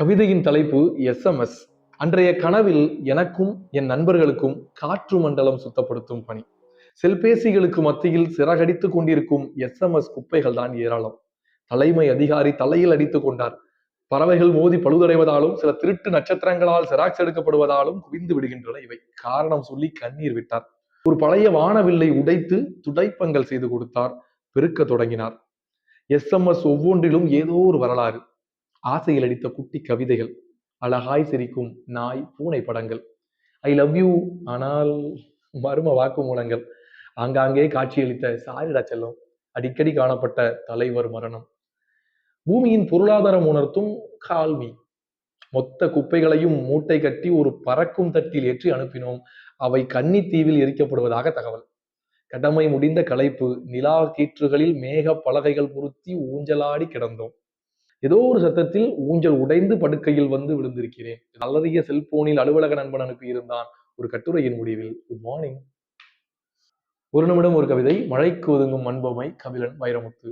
கவிதையின் தலைப்பு எஸ்எம்எஸ். அன்றைய கனவில் எனக்கும் என் நண்பர்களுக்கும் காற்று மண்டலம் சுத்தப்படுத்தும் பணி. செல்பேசிகளுக்கு மத்தியில் சிறகடித்துக் கொண்டிருக்கும் எஸ்எம்எஸ் குப்பைகள் தான் ஏராளம். தலைமை அதிகாரி தலையில் அடித்துக் கொண்டார். பறவைகள் மோதி பழுதடைவதாலும் சில திருட்டு நட்சத்திரங்களால் செராக்ஸ் எடுக்கப்படுவதாலும் குவிந்து விடுகின்றன இவை. காரணம் சொல்லி கண்ணீர் விட்டார். ஒரு பழைய வானவில்லை உடைத்து துடைப்பங்கள் செய்து கொடுத்தார். பெருக்க தொடங்கினார். எஸ்எம்எஸ் ஒவ்வொன்றிலும் ஏதோ ஒரு வரலாறு. ஆசையில் அடித்த குட்டி கவிதைகள், அழகாய் சிரிக்கும் நாய் பூனை படங்கள், ஐ லவ் யூ ஆனால் மர்ம வாக்குமூலங்கள், ஆங்காங்கே காட்சியளித்த சாரிடா செல்லம், அடிக்கடி காணப்பட்ட தலைவர் மரணம், பூமியின் பொருளாதாரம் உணர்த்தும் கால்மி. மொத்த குப்பைகளையும் மூட்டை கட்டி ஒரு பறக்கும் தட்டில் ஏற்றி அனுப்பினோம். அவை கன்னித்தீவில் எரிக்கப்படுவதாக தகவல். கடமை முடிந்த களைப்பு. நிலா கீற்றுகளில் மேக பலகைகள் பொருத்தி ஊஞ்சலாடி கிடந்தோம். ஏதோ ஒரு சத்தத்தில் ஊஞ்சல் உடைந்து படுக்கையில் வந்து விழுந்திருக்கிறேன். அலறிய செல்போனில் அலுவலக நண்பன் அனுப்பியிருந்தான் ஒரு கட்டுரையின் முடிவில், குட் மார்னிங். ஒரு நிமிடம் ஒரு கவிதை. மழைக்கு ஒதுங்கும் மண்பொம்மை, கபிலன் வைரமுத்து.